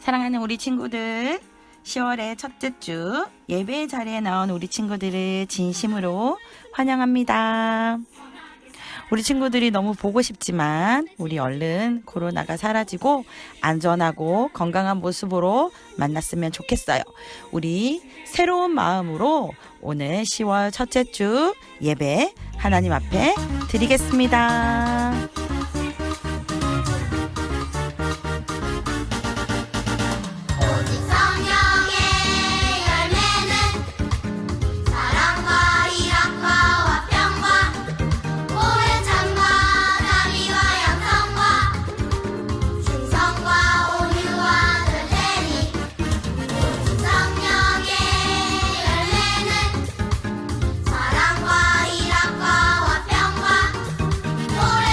사랑하는 우리 친구들, 10월의 첫째 주 예배 자리에 나온 우리 친구들을 진심으로 환영합니다. 우리 친구들이 너무 보고 싶지만 우리 얼른 코로나가 사라지고 안전하고 건강한 모습으로 만났으면 좋겠어요. 우리 새로운 마음으로 오늘 10월 첫째 주 예배 하나님 앞에 드리겠습니다. 오직 성령의 열매는 사랑과 희락과 화평과 오래 참과 자비와 양성과 충성과 온유와 절제니 오직 성령의 열매는 사랑과 희락과 화평과 오래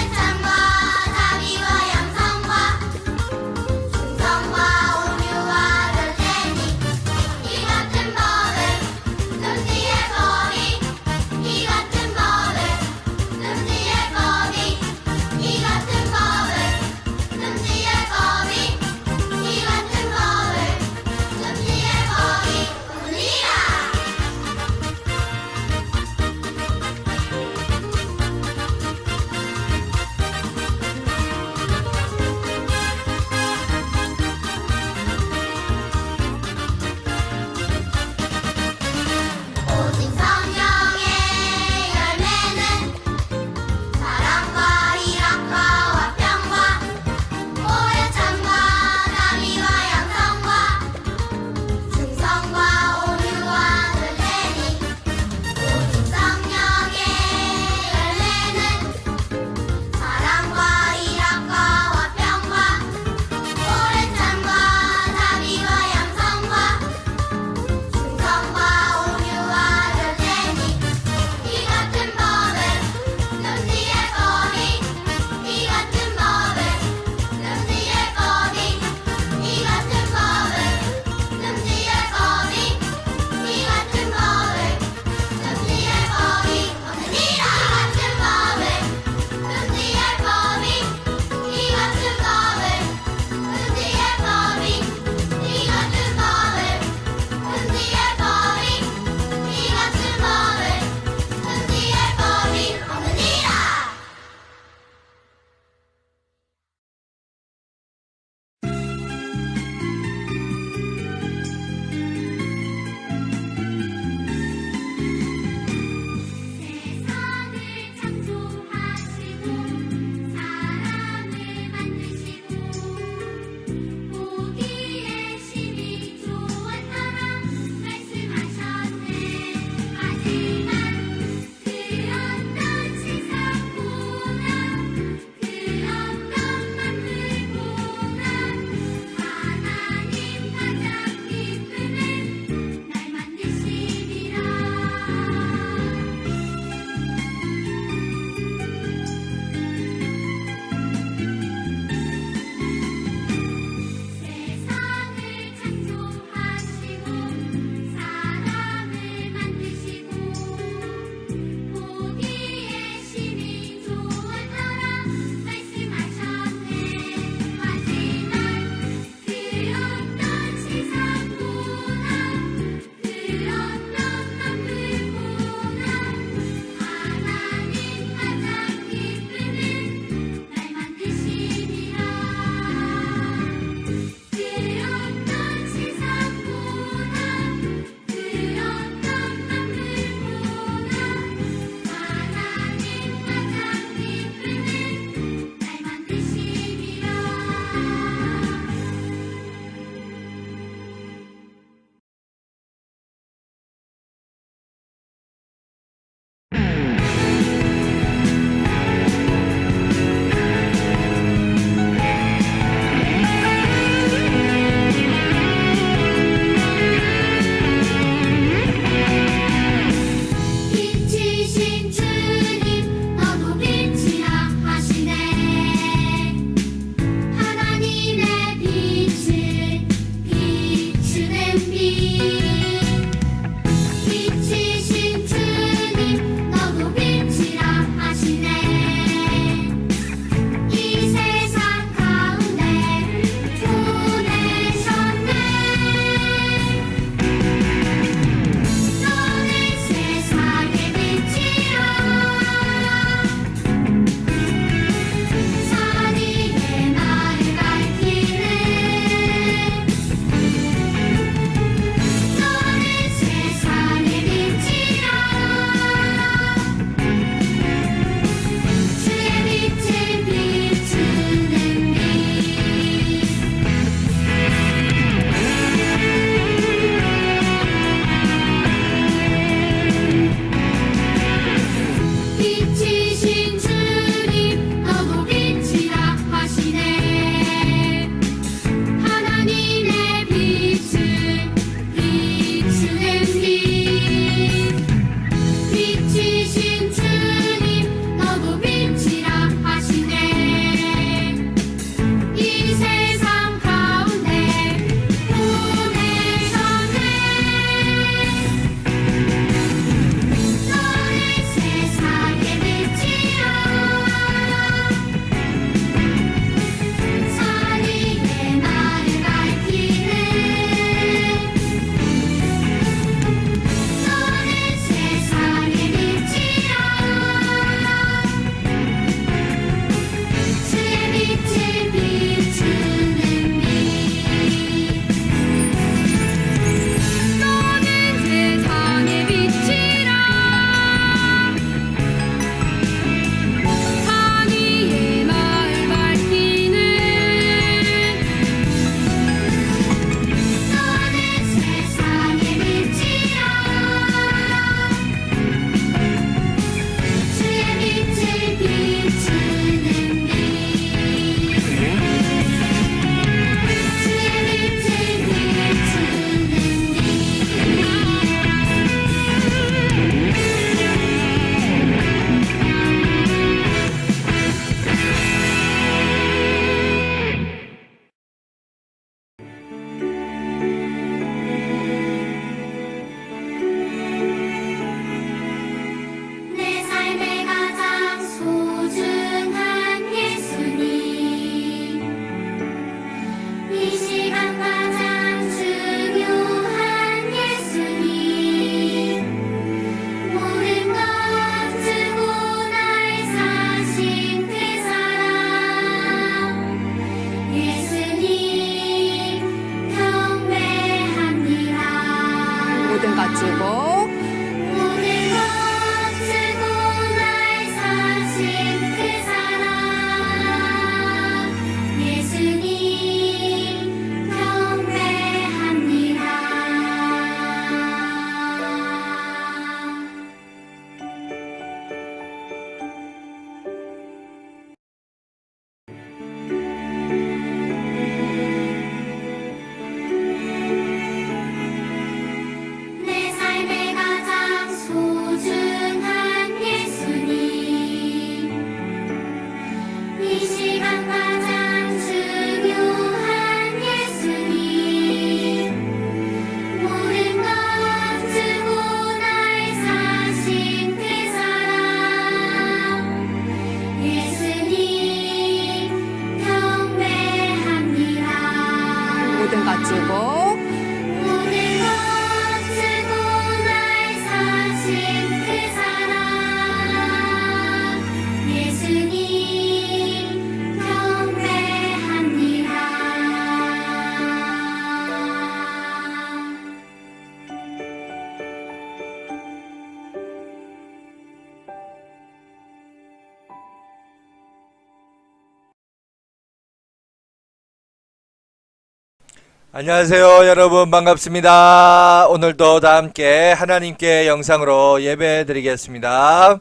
안녕하세요 여러분, 반갑습니다. 오늘도 다 함께 하나님께 영상으로 예배 드리겠습니다.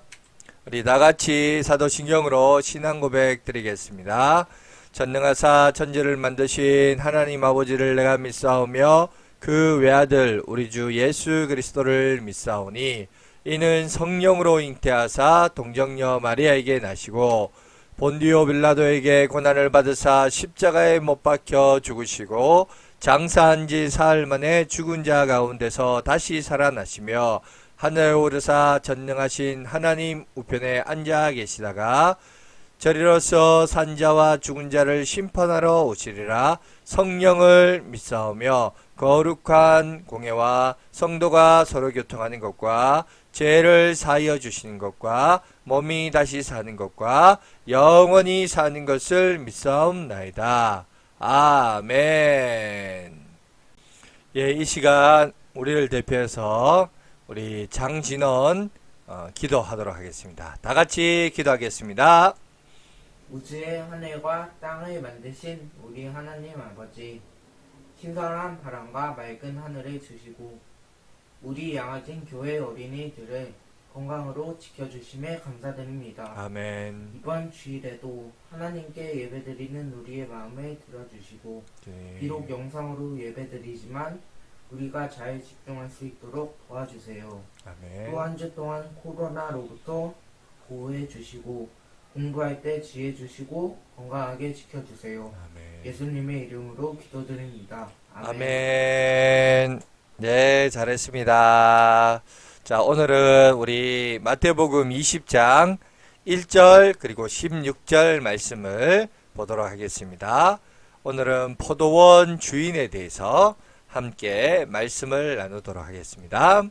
우리 다같이 사도신경으로 신앙 고백 드리겠습니다. 전능하사 천지를 만드신 하나님 아버지를 내가 믿사오며 그 외아들 우리 주 예수 그리스도를 믿사오니 이는 성령으로 잉태하사 동정녀 마리아에게 나시고 본디오 빌라도에게 고난을 받으사 십자가에 못 박혀 죽으시고 장사한 지 사흘 만에 죽은 자 가운데서 다시 살아나시며 하늘에 오르사 전능하신 하나님 우편에 앉아 계시다가 저리로서 산자와 죽은 자를 심판하러 오시리라. 성령을 믿사오며 거룩한 공예와 성도가 서로 교통하는 것과 죄를 사하여 주시는 것과 몸이 다시 사는 것과 영원히 사는 것을 믿사옵나이다. 아멘. 예, 이 시간 우리를 대표해서 우리 장진원 기도하도록 하겠습니다. 다 같이 기도하겠습니다. 우주의 하늘과 땅을 만드신 우리 하나님 아버지, 신선한 바람과 맑은 하늘을 주시고 우리 양아진 교회 어린이들을 건강으로 지켜주심에 감사드립니다. 아멘. 이번 주일에도 하나님께 예배드리는 우리의 마음을 들어주시고 네. 비록 영상으로 예배드리지만 우리가 잘 집중할 수 있도록 도와주세요. 아멘. 또 한 주 동안 코로나로부터 보호해 주시고 공부할 때 지혜 주시고 건강하게 지켜주세요. 아멘. 예수님의 이름으로 기도드립니다. 아멘. 아멘. 네, 잘했습니다. 자, 오늘은 우리 마태복음 20장 1절 그리고 16절 말씀을 보도록 하겠습니다. 오늘은 포도원 주인에 대해서 함께 말씀을 나누도록 하겠습니다.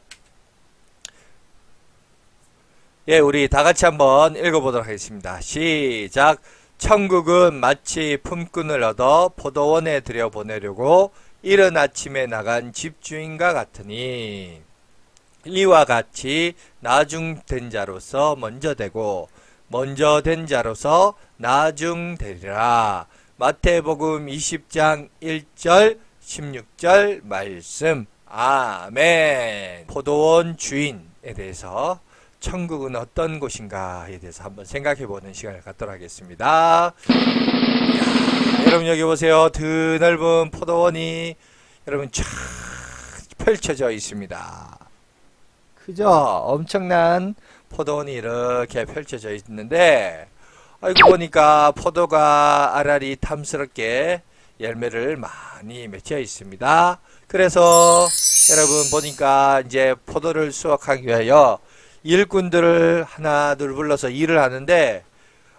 예, 우리 다 같이 한번 읽어보도록 하겠습니다. 시작. 천국은 마치 품꾼을 얻어 포도원에 들여보내려고 이른 아침에 나간 집주인과 같으니 이와 같이 나중된 자로서 먼저 되고 먼저 된 자로서 나중되리라. 마태복음 20장 1절 16절 말씀. 아멘. 포도원 주인에 대해서 천국은 어떤 곳인가에 대해서 한번 생각해보는 시간을 갖도록 하겠습니다. 이야, 여러분 여기 보세요. 드넓은 포도원이 여러분 쫙 펼쳐져 있습니다. 그죠? 엄청난 포도원이 이렇게 펼쳐져 있는데, 아이고 보니까 포도가 알알이 탐스럽게 열매를 많이 맺혀 있습니다. 그래서 여러분 보니까 이제 포도를 수확하기 위하여 일꾼들을 하나 둘 불러서 일을 하는데,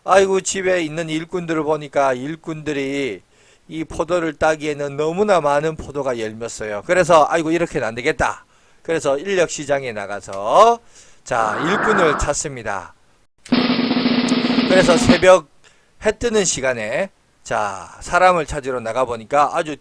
아이고 집에 있는 일꾼들을 보니까 일꾼들이 이 포도를 따기에는 너무나 많은 포도가 열렸어요. 그래서 아이고 이렇게는 안 되겠다. 그래서 인력시장에 나가서 자 일꾼을 찾습니다. 그래서 새벽 해 뜨는 시간에 자 사람을 찾으러 나가보니까 아주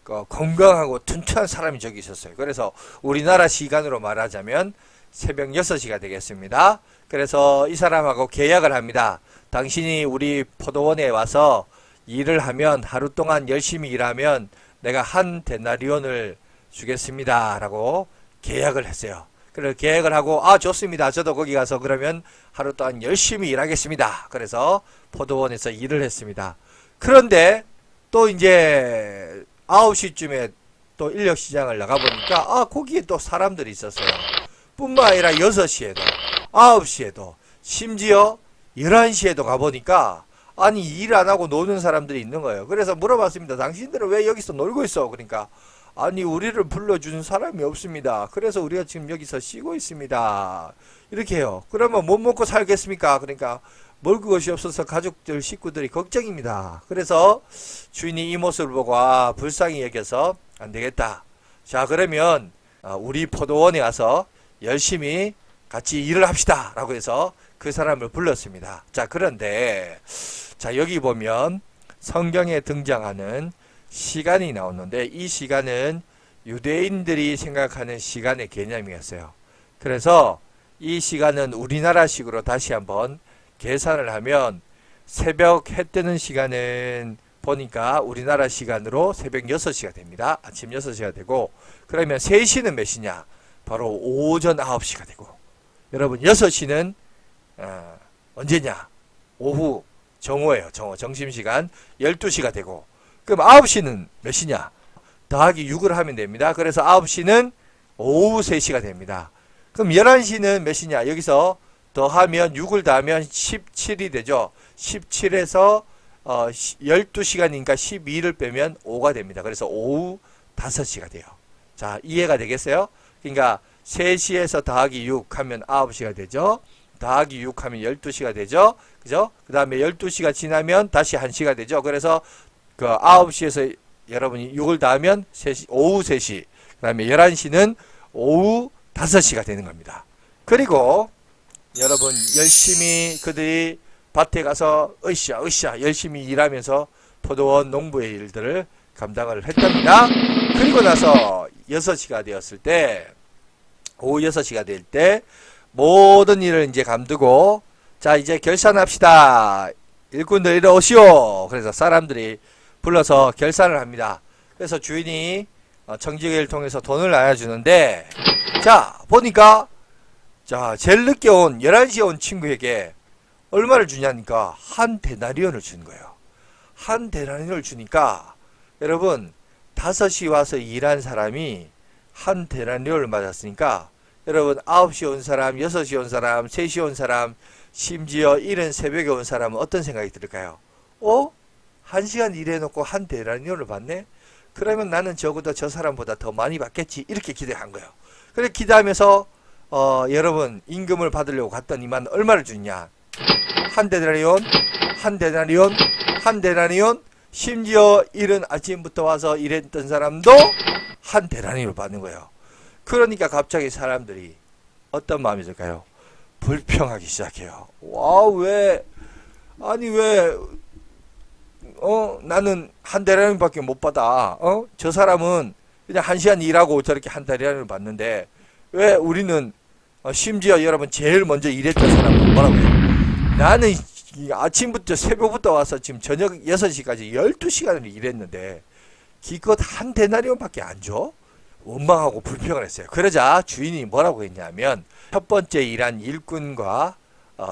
건강하고 튼튼한 사람이 저기 있었어요. 그래서 우리나라 시간으로 말하자면 새벽 6시가 되겠습니다. 그래서 이 사람하고 계약을 합니다. 당신이 우리 포도원에 와서 일을 하면 하루 동안 열심히 일하면 내가 한 데나리온을 주겠습니다 라고 계약을 했어요. 그래서 계약을 하고 좋습니다. 저도 거기 가서 그러면 하루 동안 열심히 일하겠습니다. 그래서 포도원에서 일을 했습니다. 그런데 또 이제 9시쯤에 또 인력시장을 나가보니까 거기에 또 사람들이 있었어요. 뿐만 아니라 6시에도 9시에도 심지어 11시에도 가보니까 아니 일 안하고 노는 사람들이 있는 거예요. 그래서 물어봤습니다. 당신들은 왜 여기서 놀고 있어? 그러니까 아니 우리를 불러주는 사람이 없습니다. 그래서 우리가 지금 여기서 쉬고 있습니다. 이렇게 해요. 그러면 못 먹고 살겠습니까? 그러니까 먹을 것이 없어서 가족들 식구들이 걱정입니다. 그래서 주인이 이 모습을 보고 불쌍히 여겨서 안 되겠다. 자 그러면 우리 포도원에 와서 열심히 같이 일을 합시다 라고 해서 그 사람을 불렀습니다. 자 그런데 자 여기 보면 성경에 등장하는 시간이 나오는데 이 시간은 유대인들이 생각하는 시간의 개념이었어요. 그래서 이 시간은 우리나라식으로 다시 한번 계산을 하면 새벽 해 뜨는 시간은 보니까 우리나라 시간으로 새벽 6시가 됩니다. 아침 6시가 되고, 그러면 3시는 몇 시냐? 바로 오전 9시가 되고, 여러분 6시는 언제냐? 오후 정오예요. 정오 점심시간 12시가 되고, 그럼 9시는 몇 시냐? 더하기 6을 하면 됩니다. 그래서 9시는 오후 3시가 됩니다. 그럼 11시는 몇 시냐? 여기서 더하면 6을 더하면 17이 되죠. 17에서 12시간이니까 12를 빼면 5가 됩니다. 그래서 오후 5시가 돼요. 자, 이해가 되겠어요? 그러니까 3시에서 더하기 6 하면 9시가 되죠. 더하기 6 하면 12시가 되죠. 그죠? 그 다음에 12시가 지나면 다시 1시가 되죠. 그래서 그 9시에서 여러분이 6을 더하면 3시, 오후 3시. 그 다음에 11시는 오후 5시가 되는 겁니다. 그리고 여러분 열심히 그들이 밭에 가서 으쌰 열심히 일하면서 포도원 농부의 일들을 감당을 했답니다. 그리고 나서 6시가 되었을 때, 오후 6시가 될 때 모든 일을 이제 감두고, 자 이제 결산합시다. 일꾼들 이리 오시오. 그래서 사람들이 불러서 결산을 합니다. 그래서 주인이 청지기를 통해서 돈을 나눠주는데, 자 보니까 자 제일 늦게 온 11시에 온 친구에게 얼마를 주냐니까 한 데나리온을 주는 거예요. 한 데나리온을 주니까 여러분 5시 와서 일한 사람이 한 데나리온을 맞았으니까 여러분 9시 온 사람, 6시 온 사람, 3시 온 사람, 심지어 이른 새벽에 온 사람은 어떤 생각이 들까요? 1시간 일해놓고 한 데나리온을 받네? 그러면 나는 적어도 저 사람보다 더 많이 받겠지. 이렇게 기대한 거예요. 그래 기대하면서 여러분 임금을 받으려고 갔더니만 얼마를 주냐? 한 데나리온, 한 데나리온, 한 데나리온, 심지어 이른 아침부터 와서 일했던 사람도 한 데나리온을 받는 거예요. 그러니까 갑자기 사람들이 어떤 마음이 들까요? 불평하기 시작해요. 와, 왜 나는 한 데나리온밖에 못 받아. 저 사람은 그냥 1시간 일하고 저렇게 한 데나리온을 받는데 왜 우리는 심지어 여러분 제일 먼저 일했던 사람은 뭐라고 해요? 나는 아침부터 새벽부터 와서 지금 저녁 6시까지 12시간을 일했는데 기껏 한 데나리온밖에 안 줘? 원망하고 불평을 했어요. 그러자 주인이 뭐라고 했냐면 첫 번째 일한 일꾼과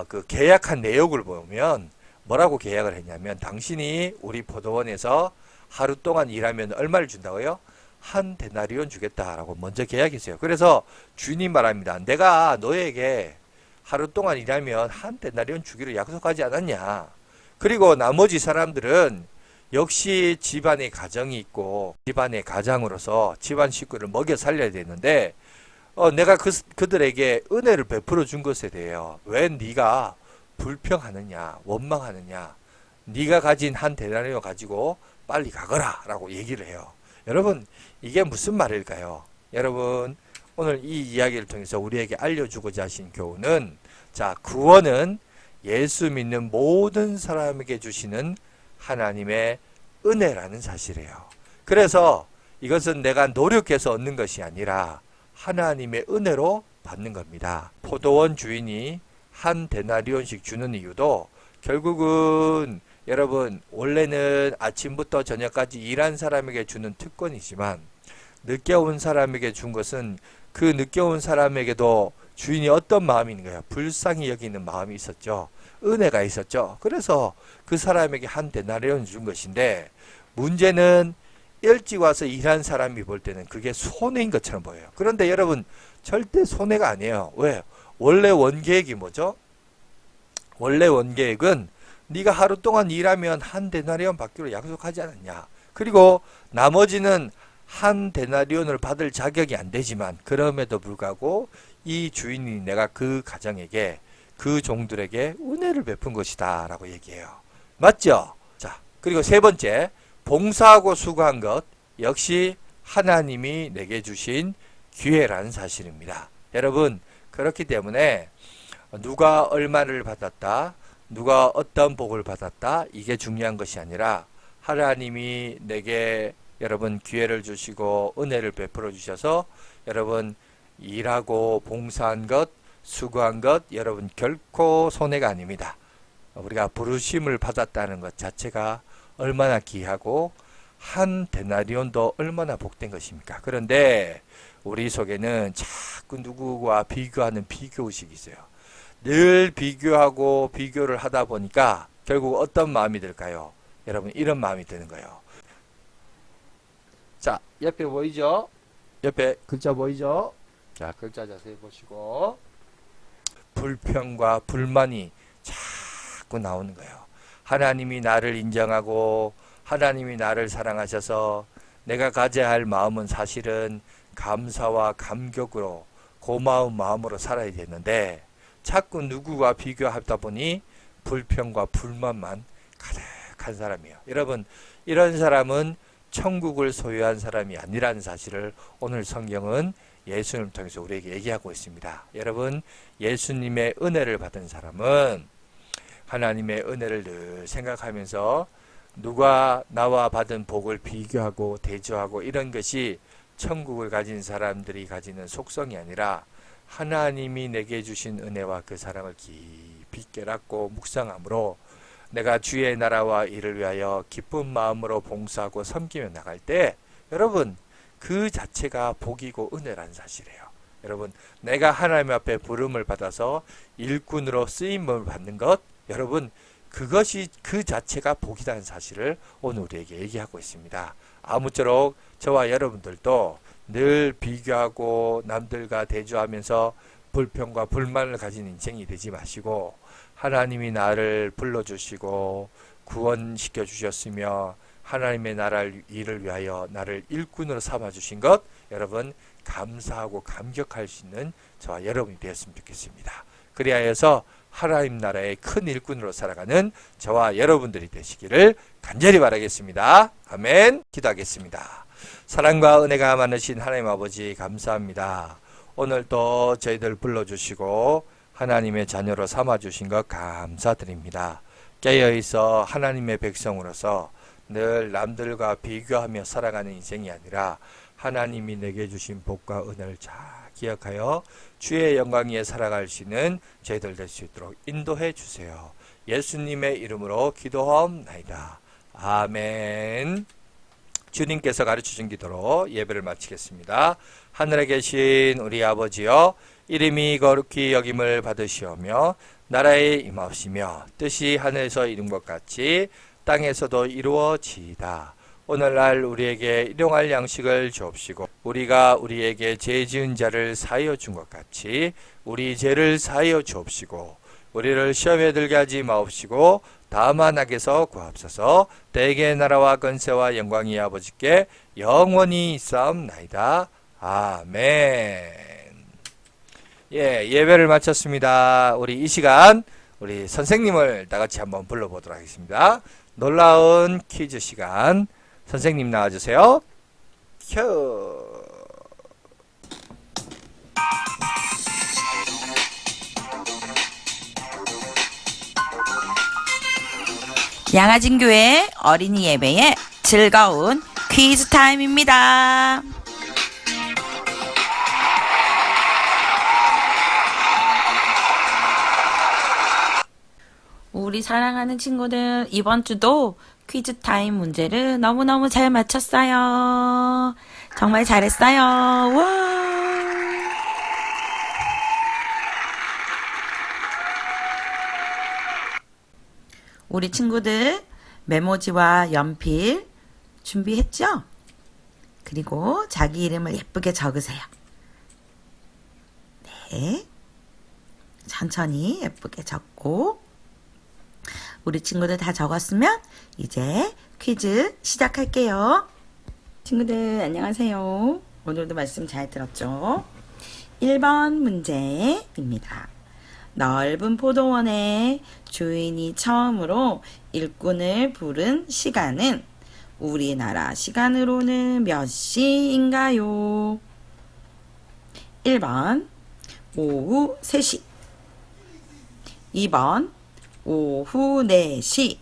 그 계약한 내역을 보면 뭐라고 계약을 했냐면 당신이 우리 포도원에서 하루 동안 일하면 얼마를 준다고요? 한 데나리온 주겠다라고 먼저 계약했어요. 그래서 주인이 말합니다. 내가 너에게 하루 동안 일하면 한 데나리온 주기로 약속하지 않았냐. 그리고 나머지 사람들은 역시 집안의 가정이 있고 집안의 가장으로서 집안 식구를 먹여 살려야 되는데 내가 그들에게 은혜를 베풀어 준 것에 대해요. 왜 네가 불평하느냐, 원망하느냐. 네가 가진 한 데나리온 가지고 빨리 가거라 라고 얘기를 해요. 여러분 이게 무슨 말일까요? 여러분 오늘 이 이야기를 통해서 우리에게 알려주고자 하신 교훈은, 자 구원은 예수 믿는 모든 사람에게 주시는 하나님의 은혜라는 사실이에요. 그래서 이것은 내가 노력해서 얻는 것이 아니라 하나님의 은혜로 받는 겁니다. 포도원 주인이 한 데나리온씩 주는 이유도 결국은 여러분 원래는 아침부터 저녁까지 일한 사람에게 주는 특권이지만 늦게 온 사람에게 준 것은 그 늦게 온 사람에게도 주인이 어떤 마음인 거예요? 불쌍히 여기는 마음이 있었죠. 은혜가 있었죠. 그래서 그 사람에게 한 데나리온 준 것인데, 문제는 일찍 와서 일한 사람이 볼 때는 그게 손해인 것처럼 보여요. 그런데 여러분 절대 손해가 아니에요. 왜? 원래 원계획이 뭐죠? 원래 원계획은 네가 하루 동안 일하면 한 데나리온 받기로 약속하지 않았냐. 그리고 나머지는 한 데나리온을 받을 자격이 안 되지만 그럼에도 불구하고 이 주인이 내가 그 가정에게 그 종들에게 은혜를 베푼 것이다 라고 얘기해요. 맞죠? 자, 그리고 세 번째, 봉사하고 수고한 것 역시 하나님이 내게 주신 기회라는 사실입니다. 여러분 그렇기 때문에 누가 얼마를 받았다, 누가 어떤 복을 받았다, 이게 중요한 것이 아니라 하나님이 내게 여러분 기회를 주시고 은혜를 베풀어 주셔서 여러분 일하고 봉사한 것, 수고한 것 여러분 결코 손해가 아닙니다. 우리가 부르심을 받았다는 것 자체가 얼마나 귀하고 한 데나리온도 얼마나 복된 것입니까? 그런데 우리 속에는 자꾸 누구와 비교하는 비교의식이 있어요. 늘 비교하고 비교를 하다 보니까 결국 어떤 마음이 들까요? 여러분, 이런 마음이 드는 거예요. 자, 옆에 보이죠? 옆에 글자 보이죠? 자, 글자 자세히 보시고 불평과 불만이 자꾸 나오는 거예요. 하나님이 나를 인정하고 하나님이 나를 사랑하셔서 내가 가져야 할 마음은 사실은 감사와 감격으로 고마운 마음으로 살아야 되는데 자꾸 누구와 비교하다 보니 불평과 불만만 가득한 사람이에요. 여러분, 이런 사람은 천국을 소유한 사람이 아니라는 사실을 오늘 성경은 예수님을 통해서 우리에게 얘기하고 있습니다. 여러분, 예수님의 은혜를 받은 사람은 하나님의 은혜를 늘 생각하면서 누가 나와 받은 복을 비교하고 대조하고 이런 것이 천국을 가진 사람들이 가지는 속성이 아니라 하나님이 내게 주신 은혜와 그 사랑을 깊이 깨닫고 묵상함으로 내가 주의 나라와 일을 위하여 기쁜 마음으로 봉사하고 섬기며 나갈 때 여러분, 그 자체가 복이고 은혜라는 사실이에요. 여러분, 내가 하나님 앞에 부름을 받아서 일꾼으로 쓰임을 받는 것, 여러분, 그것이 그 자체가 복이라는 사실을 오늘 우리에게 얘기하고 있습니다. 아무쪼록 저와 여러분들도 늘 비교하고 남들과 대조하면서 불평과 불만을 가진 인생이 되지 마시고 하나님이 나를 불러주시고 구원시켜 주셨으며 하나님의 나라를 일을 위하여 나를 일꾼으로 삼아주신 것, 여러분 감사하고 감격할 수 있는 저와 여러분이 되었으면 좋겠습니다. 그리하여서 하나님 나라의 큰 일꾼으로 살아가는 저와 여러분들이 되시기를 간절히 바라겠습니다. 아멘. 기도하겠습니다. 사랑과 은혜가 많으신 하나님 아버지 감사합니다. 오늘 또 저희들 불러주시고 하나님의 자녀로 삼아주신 것 감사드립니다. 깨어있어 하나님의 백성으로서 늘 남들과 비교하며 살아가는 인생이 아니라 하나님이 내게 주신 복과 은혜를 잘 기억하여 주의 영광 위에 살아갈 수 있는 저희들 될 수 있도록 인도해 주세요. 예수님의 이름으로 기도하옵나이다. 아멘. 주님께서 가르쳐준 기도로 예배를 마치겠습니다. 하늘에 계신 우리 아버지여, 이름이 거룩히 여김을 받으시오며 나라에 임하시며 뜻이 하늘에서 이룬 것 같이 땅에서도 이루어지이다. 오늘날 우리에게 일용할 양식을 주옵시고 우리가 우리에게 죄 지은 자를 사하여 준 것 같이 우리 죄를 사하여 주옵시고 우리를 시험에 들게 하지 마옵시고 다만 악에서 구하옵소서. 대개 나라와 권세와 영광이 아버지께 영원히 있사옵나이다. 아멘. 예배를 마쳤습니다. 우리 이 시간 우리 선생님을 다 같이 한번 불러보도록 하겠습니다. 놀라운 퀴즈 시간. 선생님 나와주세요. 큐. 양아진교회 어린이 예배의 즐거운 퀴즈 타임입니다. 우리 사랑하는 친구들, 이번 주도 퀴즈 타임 문제를 너무너무 잘 맞췄어요. 정말 잘했어요. 와! 우리 친구들 메모지와 연필 준비했죠? 그리고 자기 이름을 예쁘게 적으세요. 네. 천천히 예쁘게 적고 우리 친구들 다 적었으면 이제 퀴즈 시작할게요. 친구들 안녕하세요. 오늘도 말씀 잘 들었죠? 1번 문제입니다. 넓은 포도원에 주인이 처음으로 일꾼을 부른 시간은 우리나라 시간으로는 몇 시인가요? 1번 오후 3시 2번 오후 4시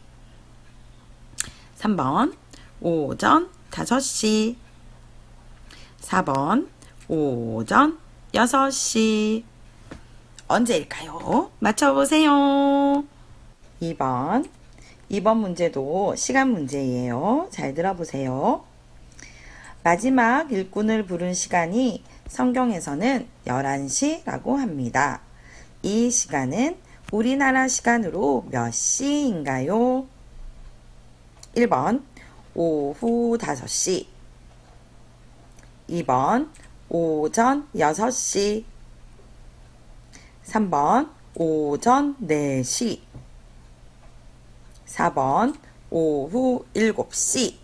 3번 오전 5시 4번 오전 6시 언제일까요? 맞춰보세요. 2번 이번 문제도 시간 문제예요. 잘 들어보세요. 마지막 일꾼을 부른 시간이 성경에서는 11시라고 합니다. 이 시간은 우리나라 시간으로 몇 시인가요? 1번 오후 5시, 2번 오전 6시, 3번 오전 4시, 4번 오후 7시.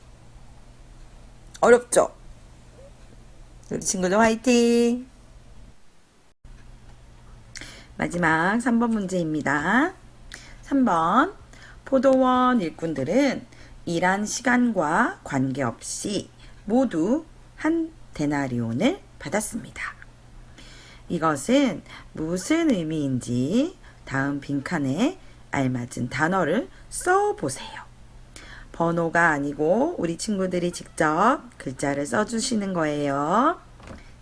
어렵죠? 우리 친구들 화이팅! 마지막 3번 문제입니다. 3번 포도원 일꾼들은 일한 시간과 관계없이 모두 한 데나리온을 받았습니다. 이것은 무슨 의미인지 다음 빈칸에 알맞은 단어를 써보세요. 번호가 아니고 우리 친구들이 직접 글자를 써주시는 거예요.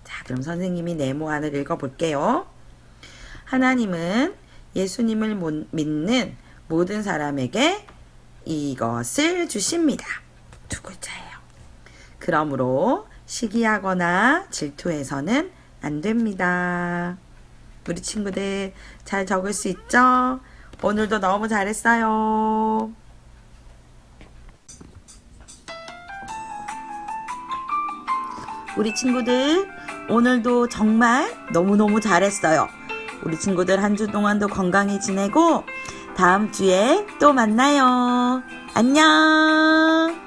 자, 그럼 선생님이 네모안을 읽어볼게요. 하나님은 예수님을 믿는 모든 사람에게 이것을 주십니다. 2글자예요. 그러므로 시기하거나 질투해서는 안 됩니다. 우리 친구들 잘 적을 수 있죠? 오늘도 너무 잘했어요. 우리 친구들 오늘도 정말 너무너무 잘했어요. 우리 친구들 한 주 동안도 건강히 지내고 다음 주에 또 만나요. 안녕.